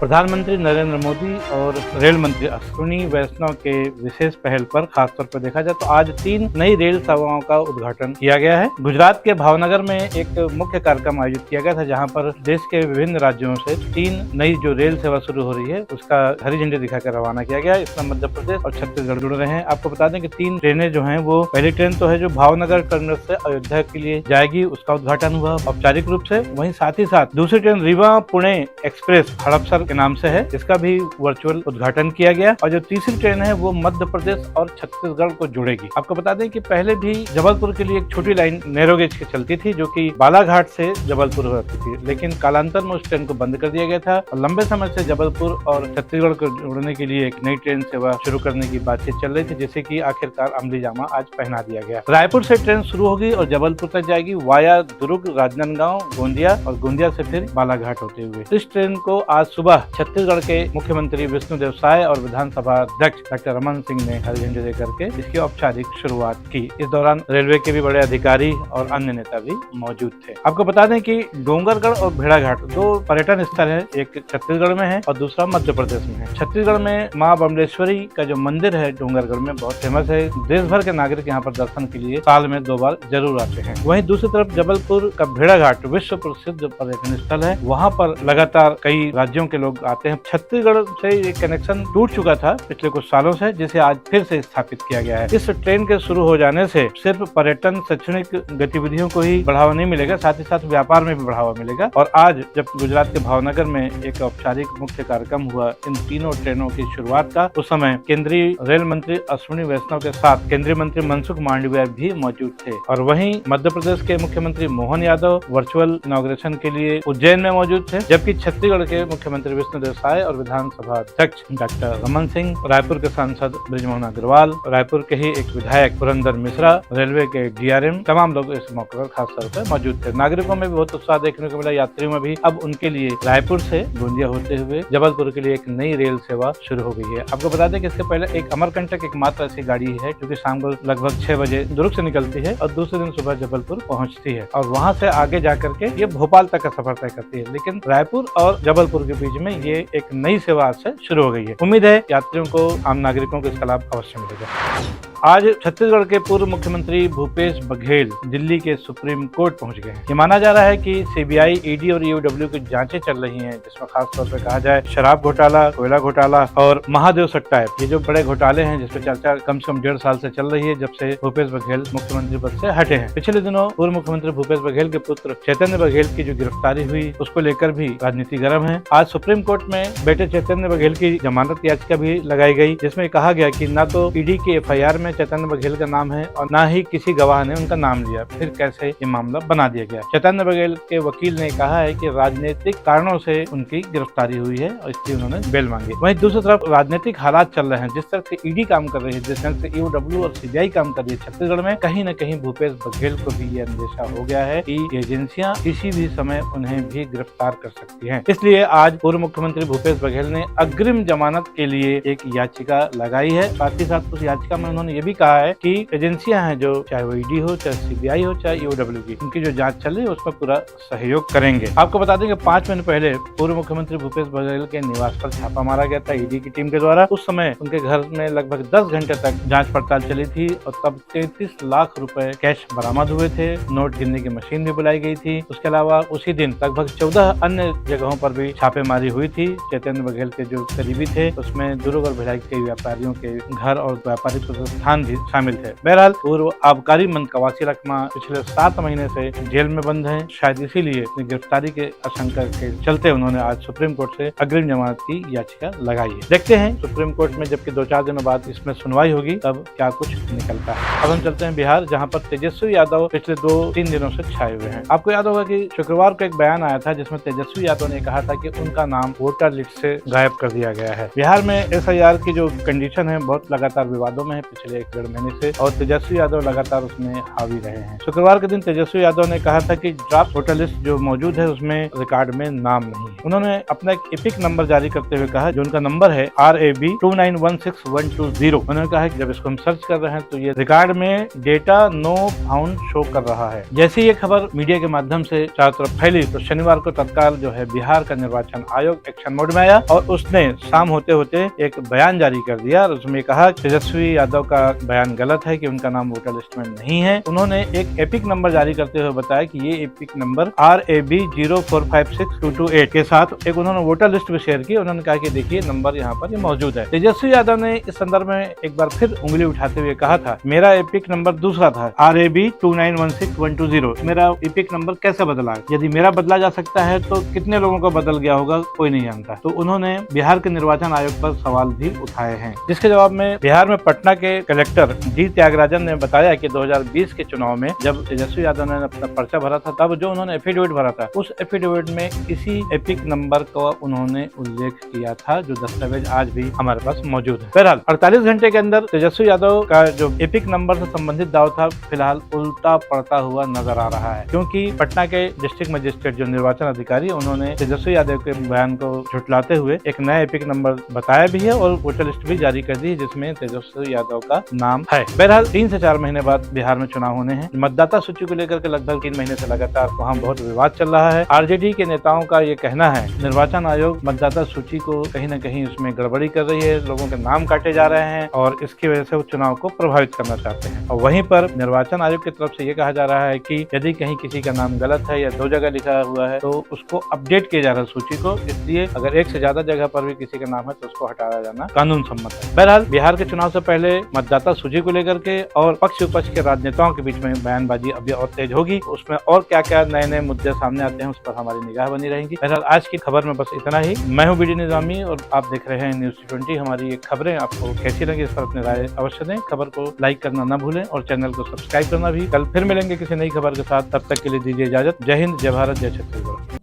प्रधानमंत्री नरेंद्र मोदी और रेल मंत्री अश्विनी वैष्णव के विशेष पहल पर खासतौर पर देखा जाए तो आज 3 नई रेल सेवाओं का उद्घाटन किया गया है। गुजरात के भावनगर में एक मुख्य कार्यक्रम आयोजित किया गया था, जहां पर देश के विभिन्न राज्यों से 3 नई जो रेल सेवा शुरू हो रही है उसका हरी झंडी दिखाकर रवाना किया गया। इसमें मध्य प्रदेश और छत्तीसगढ़ जुड़ रहे हैं। आपको बता दें कि 3 ट्रेनें जो हैं वो, पहली ट्रेन तो है जो भावनगर टर्मिनस से अयोध्या के लिए जाएगी, उसका उद्घाटन हुआ औपचारिक रूप से। वहीं साथ ही साथ दूसरी ट्रेन रीवा पुणे एक्सप्रेस हड़पसर के नाम से है, इसका भी वर्चुअल उद्घाटन किया गया। और जो तीसरी ट्रेन है वो मध्य प्रदेश और छत्तीसगढ़ को जोड़ेगी। आपको बता दें कि पहले भी जबलपुर के लिए एक छोटी लाइन नैरो गेज की चलती थी, जो कि बालाघाट से जबलपुर होती थी, लेकिन कालांतर में उस ट्रेन को बंद कर दिया गया था और लंबे समय से जबलपुर और छत्तीसगढ़ को जोड़ने के लिए एक नई ट्रेन सेवा शुरू करने की बातचीत चल रही थी, जिसे की आखिरकार अमली जामा आज पहना दिया गया। रायपुर से ट्रेन शुरू होगी और जबलपुर तक जाएगी वाया दुर्ग, राजनांदगांव, गोंदिया और गोंदिया से फिर बालाघाट होते हुए। इस ट्रेन को आज सुबह छत्तीसगढ़ के मुख्यमंत्री विष्णुदेव साय और विधानसभा अध्यक्ष डॉक्टर रमन सिंह ने हरी झंडी देकर के इसकी औपचारिक शुरुआत की। इस दौरान रेलवे के भी बड़े अधिकारी और अन्य नेता भी मौजूद थे। आपको बता दें कि डोंगरगढ़ और भेड़ाघाट 2 पर्यटन स्थल है, एक छत्तीसगढ़ में है और दूसरा मध्य प्रदेश में है। छत्तीसगढ़ में माँ बमलेश्वरी का जो मंदिर है डोंगरगढ़ में बहुत फेमस है। देश भर के नागरिक यहाँ पर दर्शन के लिए साल में 2 बार जरूर आते हैं। वहीं दूसरी तरफ जबलपुर का भेड़ाघाट विश्व प्रसिद्ध पर्यटन स्थल है, वहाँ पर लगातार कई राज्यों के लोग आते हैं। छत्तीसगढ़ से ये कनेक्शन टूट चुका था पिछले कुछ सालों से, जिसे आज फिर से स्थापित किया गया है। इस ट्रेन के शुरू हो जाने से सिर्फ पर्यटन शैक्षणिक गतिविधियों को ही बढ़ावा नहीं मिलेगा, साथ ही साथ व्यापार में भी बढ़ावा मिलेगा। और आज जब गुजरात के भावनगर में एक औपचारिक मुख्य कार्यक्रम हुआ इन तीनों ट्रेनों की शुरुआत का, उस समय केंद्रीय रेल मंत्री अश्विनी वैष्णव के साथ केंद्रीय मंत्री मनसुख मांडविया भी मौजूद थे। और वहीं मध्य प्रदेश के मुख्यमंत्री मोहन यादव वर्चुअल इनॉग्रेशन के लिए उज्जैन में मौजूद थे, जबकि छत्तीसगढ़ के मुख्यमंत्री विष्णुदेव साय और विधानसभा अध्यक्ष डॉक्टर रमन सिंह, रायपुर के सांसद बृजमोहन अग्रवाल, रायपुर के ही एक विधायक पुरंदर मिश्रा, रेलवे के डीआरएम, तमाम लोग इस मौके पर खास तौर पर मौजूद थे। नागरिकों में भी बहुत उत्साह देखने को मिला, यात्रियों में भी। अब उनके लिए रायपुर से गोंदिया होते हुए जबलपुर के लिए एक नई रेल सेवा शुरू हो गई है। आपको बता दें कि इसके पहले एक अमरकंटक एकमात्र ऐसी गाड़ी है जो कि शाम को लगभग 6 बजे दुर्ग से निकलती है और दूसरे दिन सुबह जबलपुर पहुंचती है और वहां से आगे जाकर के ये भोपाल तक का सफर तय करती है। लेकिन रायपुर और जबलपुर के बीच में ये एक नई सेवा आज से शुरू हो गई है। उम्मीद है यात्रियों को, आम नागरिकों को इसका लाभ अवश्य मिलेगा। आज छत्तीसगढ़ के पूर्व मुख्यमंत्री भूपेश बघेल दिल्ली के सुप्रीम कोर्ट पहुंच गए हैं। ये माना जा रहा है कि सीबीआई, ईडी और ईओडब्ल्यू की जांचें चल रही हैं, जिसमें खास तौर पर कहा जाए शराब घोटाला, कोयला घोटाला और महादेव सट्टा ऐप। ये जो बड़े घोटाले हैं जिसपे चर्चा कम से कम 1.5 साल से चल रही है, जब से भूपेश बघेल मुख्यमंत्री पद से हटे हैं। पिछले दिनों पूर्व मुख्यमंत्री भूपेश बघेल के पुत्र चैतन्य बघेल की जो गिरफ्तारी हुई, उसको लेकर भी राजनीति गर्म है। आज सुप्रीम कोर्ट में बेटे चैतन्य बघेल की जमानत याचिका भी लगाई गई, जिसमें कहा गया कि न तो ईडी के एफआईआर में चैतन्य बघेल का नाम है और ना ही किसी गवाह ने उनका नाम लिया, फिर कैसे ये मामला बना दिया गया। चैतन्य बघेल के वकील ने कहा है कि राजनीतिक कारणों से उनकी गिरफ्तारी हुई है और इसलिए उन्होंने बेल मांगी। वहीं दूसरी तरफ राजनीतिक हालात चल रहे हैं, जिस तरह से ईडी काम कर रही है, जिस तरह से ईओडब्ल्यू और सीबीआई काम कर रही है छत्तीसगढ़ में, कहीं न कहीं भूपेश बघेल को भी ये अंदेशा हो गया है कि एजेंसियां किसी भी समय उन्हें भी गिरफ्तार कर सकती है। इसलिए आज पूर्व मुख्यमंत्री भूपेश बघेल ने अग्रिम जमानत के लिए एक याचिका लगाई है। साथ ही साथ उस याचिका में उन्होंने ये भी कहा है कि एजेंसियां हैं, जो चाहे वो ईडी हो, चाहे सीबीआई हो, चाहे ईओडब्ल्यू की, उनकी जो जांच चल रही है उसमें पूरा सहयोग करेंगे। आपको बता दें कि 5 महीने पहले पूर्व मुख्यमंत्री भूपेश बघेल के निवास पर छापा मारा गया था ईडी की टीम के द्वारा। उस समय उनके घर में लगभग 10 घंटे तक जांच पड़ताल चली थी और तब 33 लाख रुपए कैश बरामद हुए थे। नोट गिनने की मशीन भी बुलाई गई थी। उसके अलावा उसी दिन लगभग 14 अन्य जगहों पर भी छापेमारी हुई थी। चैतन्य बघेल के जो करीबी थे उसमें दुर्ग और भिलाई के व्यापारियों के घर और व्यापारिक प्रतिष्ठान भी शामिल थे। बहरहाल पूर्व आबकारी मंत्री कवासी लखमा पिछले 7 महीने से जेल में बंद हैं। शायद इसीलिए अपनी गिरफ्तारी के आशंका के चलते उन्होंने आज सुप्रीम कोर्ट से अग्रिम जमानत की याचिका लगाई है। देखते हैं सुप्रीम कोर्ट में जबकि 2-4 दिनों बाद इसमें सुनवाई होगी तब क्या कुछ निकलता है। अब हम चलते हैं बिहार, जहाँ पर तेजस्वी यादव पिछले 2-3 दिनों से छाए हुए हैं। आपको याद होगा कि शुक्रवार को एक बयान आया था जिसमें तेजस्वी यादव ने कहा था कि उनका नाम वोटर लिस्ट से गायब कर दिया गया है। बिहार में एसआईआर की जो कंडीशन है बहुत लगातार विवादों में है पिछले 1-1.5 महीने से, और तेजस्वी यादव लगातार उसमें हावी रहे हैं। शुक्रवार के दिन तेजस्वी यादव ने कहा था कि ड्राफ्ट वोटर लिस्ट जो मौजूद है उसमें रिकॉर्ड में नाम नहीं है। उन्होंने अपना एक एपिक नंबर जारी करते हुए कहा, जो उनका नंबर है RAB 2916120। उन्होंने कहा कि जब इसको हम सर्च कर रहे हैं तो ये रिकॉर्ड में डेटा नो फाउंड शो कर रहा है। जैसे ये खबर मीडिया के माध्यम से चारों तरफ फैली तो शनिवार को तत्काल जो है बिहार का निर्वाचन आयोग आयोग एक्शन मोड में आया और उसने शाम होते होते एक बयान जारी कर दिया और उसमें कहा तेजस्वी यादव का बयान गलत है कि उनका नाम वोटर लिस्ट में नहीं है। उन्होंने एक एपिक नंबर जारी करते हुए बताया कि ये एपिक नंबर RAB 0456228 के साथ एक उन्होंने वोटर लिस्ट भी शेयर की। उन्होंने कहा कि देखिए नंबर यहाँ पर ये मौजूद है। तेजस्वी यादव ने इस संदर्भ में एक बार फिर उंगली उठाते हुए कहा था, मेरा एपिक नंबर दूसरा था RAB 2916120। मेरा एपिक नंबर कैसे बदला? यदि मेरा बदला जा सकता है तो कितने लोगों का बदल गया होगा, कोई नहीं जानता। तो उन्होंने बिहार के निर्वाचन आयोग पर सवाल भी उठाए हैं, जिसके जवाब में बिहार में पटना के कलेक्टर D त्यागराजन ने बताया कि 2020 के चुनाव में जब तेजस्वी यादव ने अपना पर्चा भरा था तब जो उन्होंने एफिडेविट भरा था उस एफिडेविट में इसी एपिक नंबर का उन्होंने उल्लेख किया था, जो दस्तावेज आज भी हमारे पास मौजूद है। बहरहाल 48 घंटे के अंदर तेजस्वी यादव का जो एपिक नंबर से संबंधित दावा था फिलहाल उल्टा पड़ता हुआ नजर आ रहा है, क्योंकि पटना के डिस्ट्रिक्ट मजिस्ट्रेट जो निर्वाचन अधिकारी उन्होंने तेजस्वी यादव के बयान को झुटलाते हुए एक नया एपिक नंबर बताया भी है और वोटर लिस्ट भी जारी कर दी है जिसमें तेजस्वी यादव का नाम है। बहरहाल 3 से 4 महीने बाद बिहार में चुनाव होने हैं। मतदाता सूची को लेकर के लगभग 3 महीने से लगातार वहाँ बहुत विवाद चल रहा है। RJD के नेताओं का ये कहना है निर्वाचन आयोग मतदाता सूची को कहीं न कहीं उसमें गड़बड़ी कर रही है, लोगों के नाम काटे जा रहे हैं और इसकी वजह से वो चुनाव को प्रभावित करना चाहते हैं। और वहीं पर निर्वाचन आयोग की तरफ से ये कहा जा रहा है कि यदि कहीं किसी का नाम गलत है या 2 जगह लिखा हुआ है तो उसको अपडेट किया जा रहा है सूची को, इसलिए अगर 1 से ज्यादा जगह पर भी किसी का नाम है तो उसको हटाया जाना कानून सम्मत है। बहरहाल बिहार के चुनाव से पहले मतदाता सूची को लेकर के और पक्ष विपक्ष के राजनेताओं के बीच में बयानबाजी अभी और तेज होगी। उसमें और क्या क्या नए नए मुद्दे सामने आते हैं उस पर हमारी निगाह बनी रहेगी। बहरहाल आज की खबर में बस इतना ही। मैं हूं BD निजामी और आप देख रहे हैं न्यूज़ T20। हमारी ये खबरें आपको कैसी लगी इस पर अपनी राय अवश्य दें। खबर को लाइक करना न भूलें और चैनल को सब्सक्राइब करना भी। कल फिर मिलेंगे किसी नई खबर के साथ, तब तक के लिए दीजिए इजाजत। जय हिंद, जय भारत, जय छत्तीसगढ़।